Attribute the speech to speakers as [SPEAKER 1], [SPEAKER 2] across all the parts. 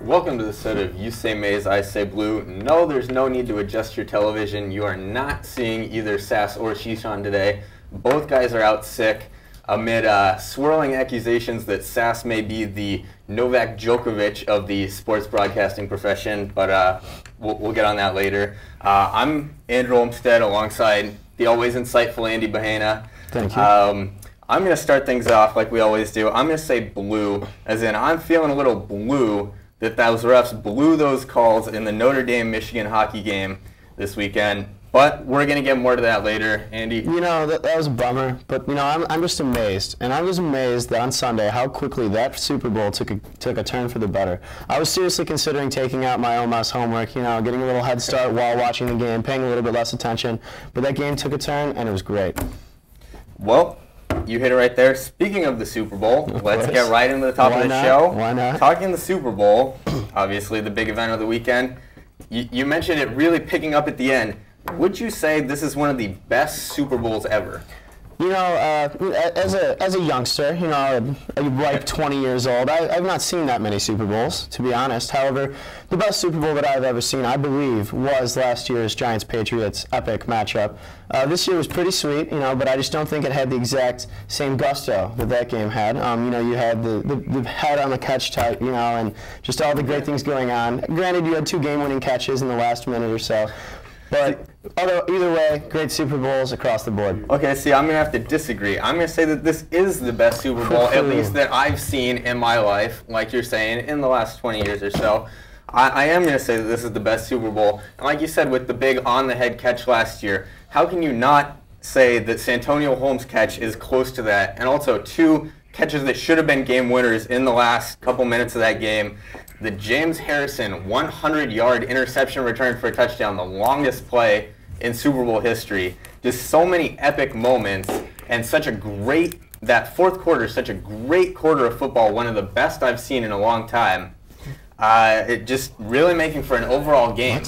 [SPEAKER 1] Welcome to the set of You Say Maize, I Say Blue. No, there's no need to adjust your television. You are not seeing either Sass or Shishan today. Both guys are out sick amid swirling accusations that Sass may be the Novak Djokovic of the sports broadcasting profession, but we'll get on that later. I'm Andrew Olmsted alongside the always insightful Andy Bahena.
[SPEAKER 2] Thank you.
[SPEAKER 1] I'm going to start things off like we always do. I'm going to say blue, as in I'm feeling a little blue that those refs blew those calls in the Notre Dame-Michigan hockey game this weekend. But we're going to get more to that later. Andy?
[SPEAKER 2] You know, that was a bummer, but, you know, I'm just amazed. And I was amazed that on Sunday how quickly that Super Bowl took a turn for the better. I was seriously considering taking out my OMS homework, you know, getting a little head start while watching the game, paying a little bit less attention. But that game took a turn, and it was great.
[SPEAKER 1] Well, you hit it right there. Speaking of the Super Bowl, let's get right into the top of the show.
[SPEAKER 2] Why not?
[SPEAKER 1] Talking the Super Bowl, obviously the big event of the weekend. You mentioned it really picking up at the end. Would you say this is one of the best Super Bowls ever?
[SPEAKER 2] You know, as a youngster, you know, like 20 years old, I've not seen that many Super Bowls, to be honest. However, the best Super Bowl that I've ever seen, I believe, was last year's Giants-Patriots epic matchup. This year was pretty sweet, you know, but I just don't think it had the exact same gusto that game had. You know, you had the head on the catch type, you know, and just all the great things going on. Granted, you had 2 game-winning catches in the last minute or so. But either way, great Super Bowls across the board.
[SPEAKER 1] Okay, see, I'm going to have to disagree. I'm going to say that this is the best Super Bowl, at least that I've seen in my life, like you're saying, in the last 20 years or so. I am going to say that this is the best Super Bowl. And like you said, with the big on-the-head catch last year, how can you not say that Santonio Holmes' catch is close to that? And also 2 catches that should have been game winners in the last couple minutes of that game. The James Harrison 100-yard interception return for a touchdown, the longest play in Super Bowl history. Just so many epic moments, and such a great, that fourth quarter, such a great quarter of football, one of the best I've seen in a long time. It just really making for an overall game.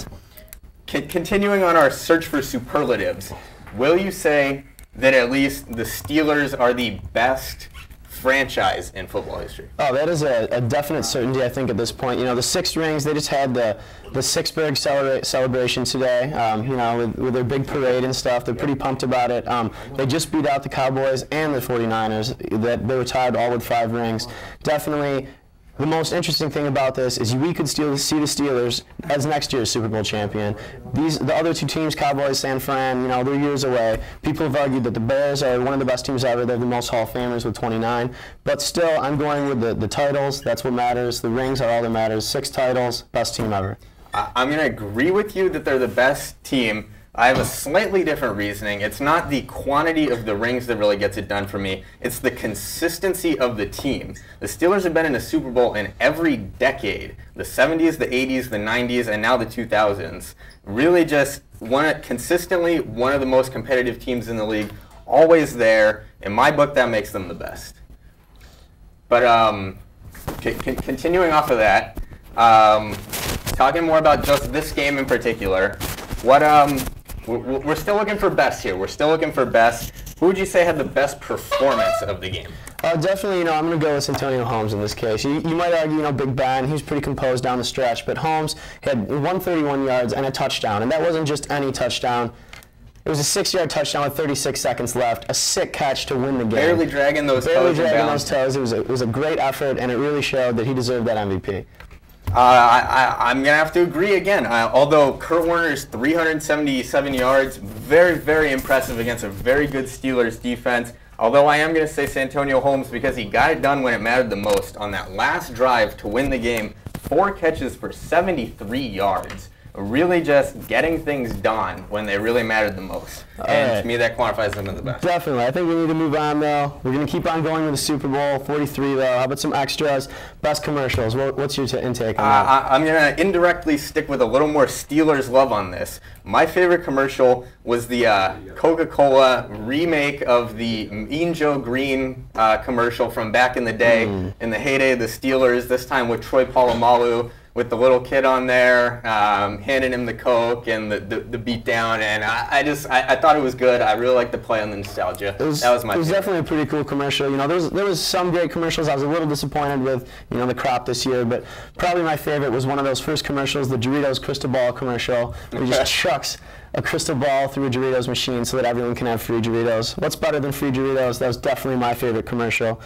[SPEAKER 1] Continuing on our search for superlatives, will you say that at least the Steelers are the best franchise in football history?
[SPEAKER 2] Oh, that is a definite certainty, I think, at this point. You know, the 6 rings, they just had the Sixburg celebration today, you know, with their big parade and stuff. They're pretty pumped about it. They just beat out the Cowboys and the 49ers. They were tied all with 5 rings. Definitely. The most interesting thing about this is we could see the Steelers as next year's Super Bowl champion. The other 2 teams, Cowboys, San Fran, you know, they're years away. People have argued that the Bears are one of the best teams ever. They're the most Hall of Famers with 29. But still, I'm going with the titles. That's what matters. The rings are all that matters. 6 titles, best team ever.
[SPEAKER 1] I'm going to agree with you that they're the best team. I have a slightly different reasoning. It's not the quantity of the rings that really gets it done for me. It's the consistency of the team. The Steelers have been in a Super Bowl in every decade. The 70s, the 80s, the 90s, and now the 2000s. Really just consistently one of the most competitive teams in the league. Always there. In my book, that makes them the best. But continuing off of that, talking more about just this game in particular, we're still looking for best here. We're still looking for best. Who would you say had the best performance of the game?
[SPEAKER 2] Definitely, you know, I'm going to go with Santonio Holmes in this case. You might argue, you know, Big Ben, he was pretty composed down the stretch, but Holmes had 131 yards and a touchdown, and that wasn't just any touchdown. It was a 6-yard touchdown with 36 seconons left, a sick catch to win the game.
[SPEAKER 1] Barely dragging those toes.
[SPEAKER 2] Barely dragging those toes. It was a great effort, and it really showed that he deserved that MVP.
[SPEAKER 1] I'm going to have to agree again. Although Kurt Warner's 377 yards, very, very impressive against a very good Steelers defense. Although I am going to say Santonio Holmes because he got it done when it mattered the most. On that last drive to win the game, 4 catches for 73 yards. Really just getting things done when they really mattered the most. And to me, that quantifies them as the best.
[SPEAKER 2] Definitely. I think we need to move on, though. We're going to keep on going with the Super Bowl 43, though. How about some extras? Best commercials. What's your intake on that?
[SPEAKER 1] I'm going to indirectly stick with a little more Steelers love on this. My favorite commercial was the Coca-Cola remake of the Mean Joe Green commercial from back in the day, in the heyday of the Steelers, this time with Troy Polamalu. with the little kid on there, handing him the Coke and the beat down, and I thought it was good. I really liked the play on the nostalgia. That was my favorite.
[SPEAKER 2] It was definitely a pretty cool commercial. You know, there was some great commercials. I was a little disappointed with, you know, the crop this year, but probably my favorite was one of those first commercials, the Doritos crystal ball commercial, where he just chucks a crystal ball through a Doritos machine so that everyone can have free Doritos. What's better than free Doritos? That was definitely my favorite commercial.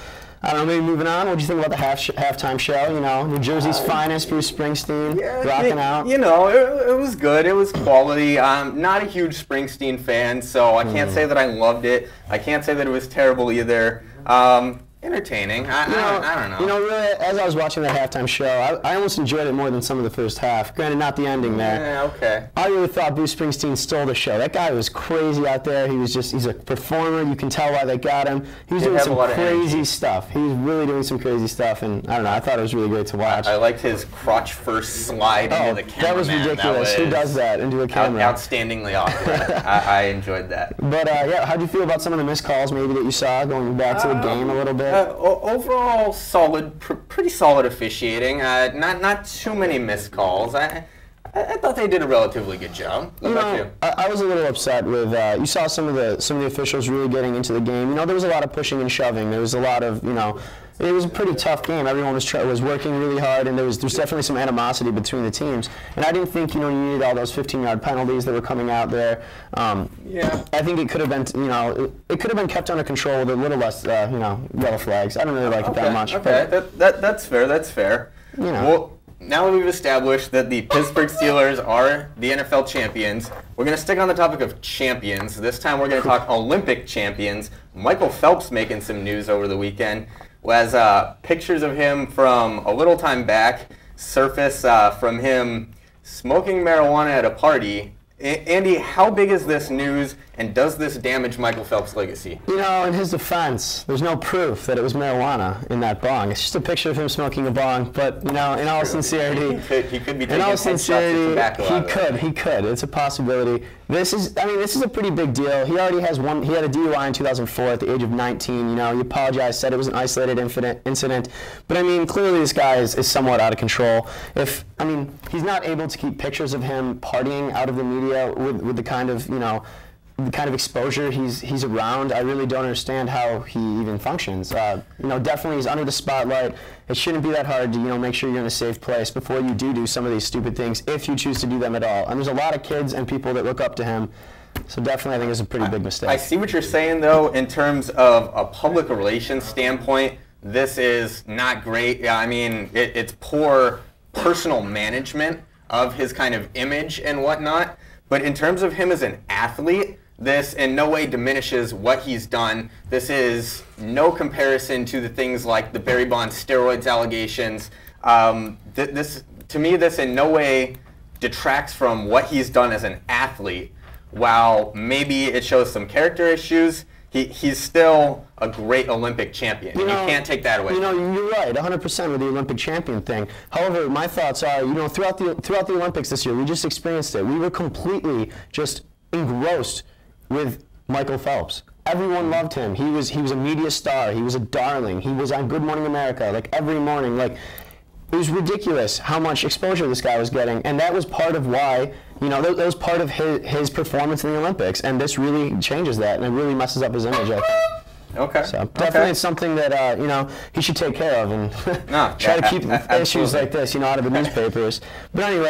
[SPEAKER 2] I don't know, maybe moving on, what do you think about the halftime show? You know, New Jersey's finest, Bruce Springsteen, rocking out.
[SPEAKER 1] You know, it was good. It was quality. I'm not a huge Springsteen fan, so I can't say that I loved it. I can't say that it was terrible either. Entertaining. I don't know.
[SPEAKER 2] You know, really, as I was watching that halftime show, I almost enjoyed it more than some of the first half. Granted, not the ending there.
[SPEAKER 1] Yeah, okay.
[SPEAKER 2] I really thought Bruce Springsteen stole the show. That guy was crazy out there. He's a performer. You can tell why they got him. He was doing some crazy stuff. He was really doing some crazy stuff, and I don't know, I thought it was really great to watch.
[SPEAKER 1] I liked his crotch first slide into the camera.
[SPEAKER 2] That was ridiculous. Who does that into a camera?
[SPEAKER 1] Outstandingly awkward. I enjoyed that.
[SPEAKER 2] But yeah, how do you feel about some of the missed calls maybe that you saw going back to the game a little bit?
[SPEAKER 1] Overall, solid, pretty solid officiating. Not too many missed calls. I thought they did a relatively good job. What about you?
[SPEAKER 2] I was a little upset with. You saw some of the officials really getting into the game. You know, there was a lot of pushing and shoving. There was a lot of, you know. It was a pretty tough game. Everyone was working really hard, and there's definitely some animosity between the teams. And I didn't think, you know, you needed all those 15-yard penalties that were coming out there.
[SPEAKER 1] Yeah.
[SPEAKER 2] I think it could have been, you know, it could have been kept under control with a little less, you know, yellow flags. I don't really like it that much.
[SPEAKER 1] Okay, that's fair. That's fair.
[SPEAKER 2] You know.
[SPEAKER 1] Well, now that we've established that the Pittsburgh Steelers are the NFL champions, we're going to stick on the topic of champions. This time we're going to talk Olympic champions. Michael Phelps making some news over the weekend. As pictures of him from a little time back surface from him smoking marijuana at a party. Andy, how big is this news, and does this damage Michael Phelps' legacy?
[SPEAKER 2] You know, in his defense, there's no proof that it was marijuana in that bong. It's just a picture of him smoking a bong. But, you know, in all sincerity,
[SPEAKER 1] he could be taking 10 shots of tobacco.
[SPEAKER 2] He could. It's a possibility. This is a pretty big deal. He already has one. He had a DUI in 2004 at the age of 19. You know, he apologized, said it was an isolated incident. But I mean, clearly this guy is somewhat out of control. He's not able to keep pictures of him partying out of the media with the kind of, you know, the kind of exposure he's around. I really don't understand how he even functions. You know, definitely he's under the spotlight. It shouldn't be that hard to, you know, make sure you're in a safe place before you do some of these stupid things, if you choose to do them at all. And there's a lot of kids and people that look up to him. So definitely I think it's a pretty big mistake.
[SPEAKER 1] I see what you're saying, though, in terms of a public relations standpoint. This is not great. I mean, it's poor personal management of his kind of image and whatnot. But in terms of him as an athlete, this in no way diminishes what he's done. This is no comparison to the things like the Barry Bonds steroids allegations. To me, this in no way detracts from what he's done as an athlete. While maybe it shows some character issues, he's still a great Olympic champion. You can't take that away.
[SPEAKER 2] You know, you're right, 100% with the Olympic champion thing. However, my thoughts are, you know, throughout the Olympics this year, we just experienced it. We were completely just engrossed with Michael Phelps. Everyone loved him. He was a media star. He was a darling. He was on Good Morning America, like every morning. Like, it was ridiculous how much exposure this guy was getting, and that was part of why, you know, that was part of his performance in the Olympics, and this really changes that, and it really messes up his image, I think.
[SPEAKER 1] Okay.
[SPEAKER 2] So definitely it's something that, you know, he should take care of and try to keep issues like this, you know, out of the newspapers. But anyway.